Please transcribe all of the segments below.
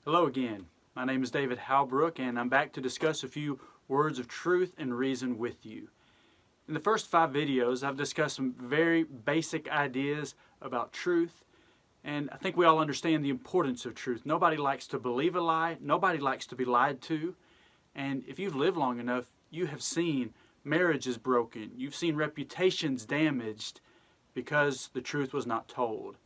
Hello again. My name is David Halbrook, and I'm back to discuss a few words of truth and reason with you. In the first 5 videos, I've discussed some very basic ideas about truth, and I think we all understand the importance of truth. Nobody likes to believe a lie. Nobody likes to be lied to. And if you've lived long enough, you have seen marriages broken. You've seen reputations damaged because the truth was not told.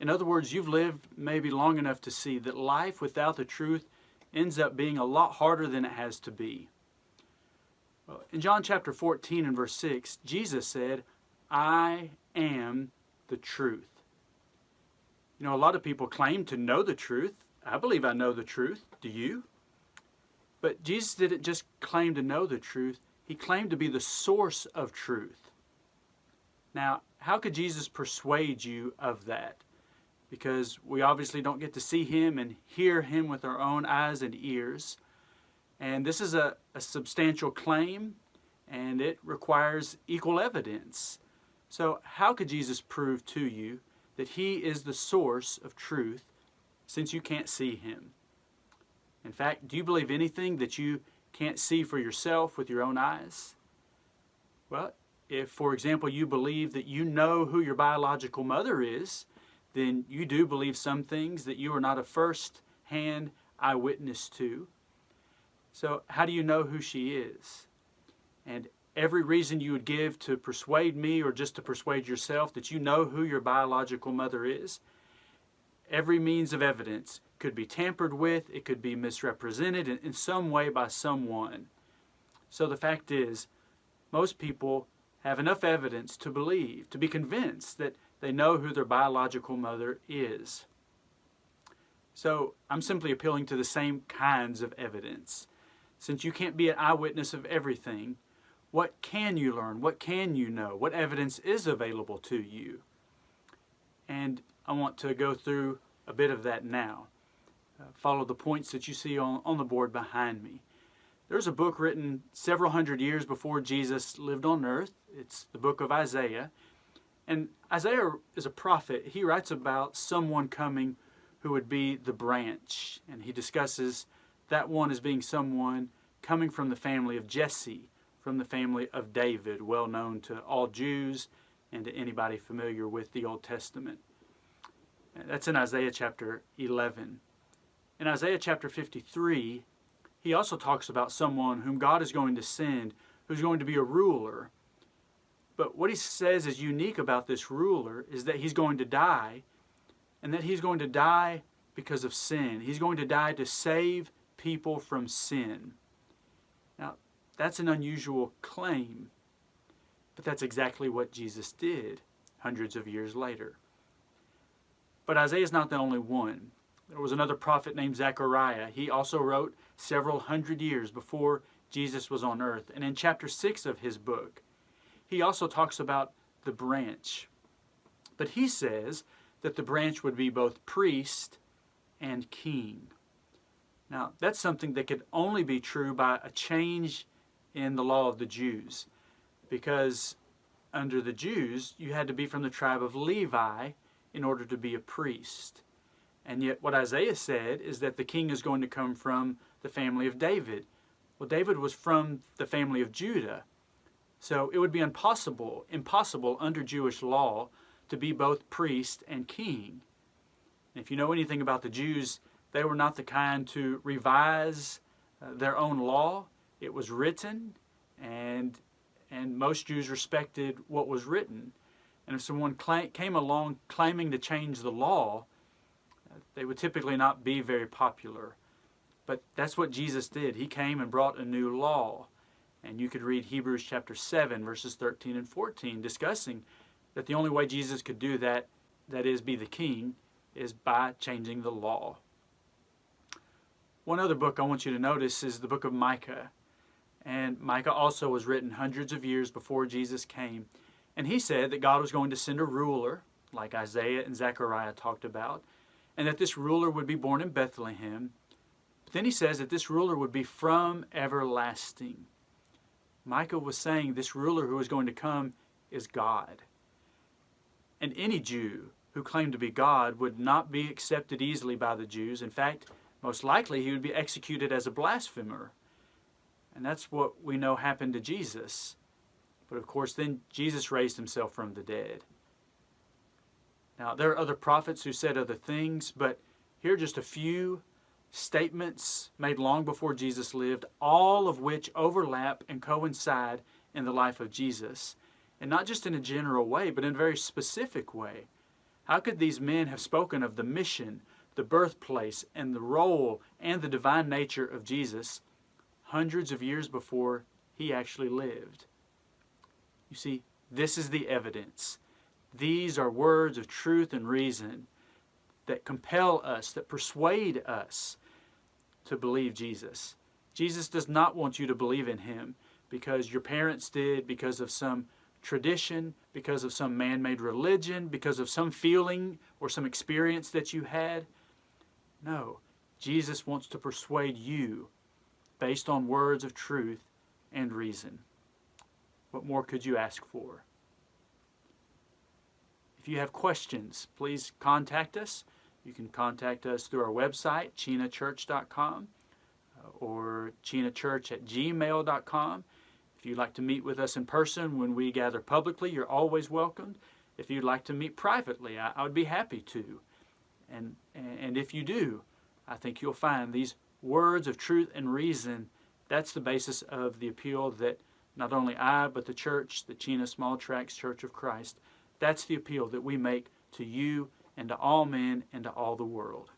In other words, you've lived maybe long enough to see that life without the truth ends up being a lot harder than it has to be. In John chapter 14 and verse 6, Jesus said, "I am the truth." You know, a lot of people claim to know the truth. I believe I know the truth. Do you? But Jesus didn't just claim to know the truth. He claimed to be the source of truth. Now, how could Jesus persuade you of that? Because we obviously don't get to see him and hear him with our own eyes and ears. And this is a substantial claim, and it requires equal evidence. So how could Jesus prove to you that he is the source of truth since you can't see him? In fact, do you believe anything that you can't see for yourself with your own eyes? Well, if, for example, you believe that you know who your biological mother is, then you do believe some things that you are not a first-hand eyewitness to. So how do you know who she is? And every reason you would give to persuade me or just to persuade yourself that you know who your biological mother is, every means of evidence could be tampered with, it could be misrepresented in some way by someone. So the fact is, most people have enough evidence to believe, to be convinced that they know who their biological mother is. So I'm simply appealing to the same kinds of evidence. Since you can't be an eyewitness of everything, what can you learn? What can you know? What evidence is available to you? And I want to go through a bit of that now. Follow the points that you see on the board behind me. There's a book written several hundred years before Jesus lived on earth. It's the book of Isaiah. And Isaiah is a prophet. He writes about someone coming who would be the branch. And he discusses that one as being someone coming from the family of Jesse, from the family of David, well known to all Jews and to anybody familiar with the Old Testament. That's in Isaiah chapter 11. In Isaiah chapter 53, he also talks about someone whom God is going to send, who's going to be a ruler. But what he says is unique about this ruler is that he's going to die, and that he's going to die because of sin. He's going to die to save people from sin. Now, that's an unusual claim, but that's exactly what Jesus did hundreds of years later. But Isaiah's not the only one. There was another prophet named Zechariah. He also wrote several hundred years before Jesus was on earth. And in chapter 6 of his book, he also talks about the branch. But he says that the branch would be both priest and king. Now, that's something that could only be true by a change in the law of the Jews. Because under the Jews, you had to be from the tribe of Levi in order to be a priest. And yet what Isaiah said is that the king is going to come from the family of David. Well, David was from the family of Judah. So it would be impossible under Jewish law to be both priest and king. And if you know anything about the Jews, they were not the kind to revise their own law. It was written, and most Jews respected what was written. And if someone came along claiming to change the law, they would typically not be very popular. But that's what Jesus did. He came and brought a new law. And you could read Hebrews chapter 7, verses 13 and 14, discussing that the only way Jesus could do that, that is, be the king, is by changing the law. One other book I want you to notice is the book of Micah. And Micah also was written hundreds of years before Jesus came. And he said that God was going to send a ruler, like Isaiah and Zechariah talked about, and that this ruler would be born in Bethlehem. But then he says that this ruler would be from everlasting. Micah was saying this ruler who is going to come is God. And any Jew who claimed to be God would not be accepted easily by the Jews. In fact, Most likely he would be executed as a blasphemer. And that's what we know happened to Jesus. But of course, then Jesus raised himself from the dead. Now, there are other prophets who said other things, but here are just a few statements made long before Jesus lived, all of which overlap and coincide in the life of Jesus. And not just in a general way, but in a very specific way. How could these men have spoken of the mission, the birthplace, and the role and the divine nature of Jesus hundreds of years before he actually lived? You see, this is the evidence. These are words of truth and reason that compel us, that persuade us to believe Jesus. Jesus does not want you to believe in him because your parents did, because of some tradition, because of some man-made religion, because of some feeling or some experience that you had. No, Jesus wants to persuade you based on words of truth and reason. What more could you ask for? If you have questions, please contact us. You can contact us through our website, chenachurch.com, or chenachurch@gmail.com. If you'd like to meet with us in person when we gather publicly, you're always welcomed. If you'd like to meet privately, I would be happy to. And if you do, I think you'll find these words of truth and reason, that's the basis of the appeal that not only I, but the church, the Chena Small Tracts Church of Christ, that's the appeal that we make to you and to all men and to all the world.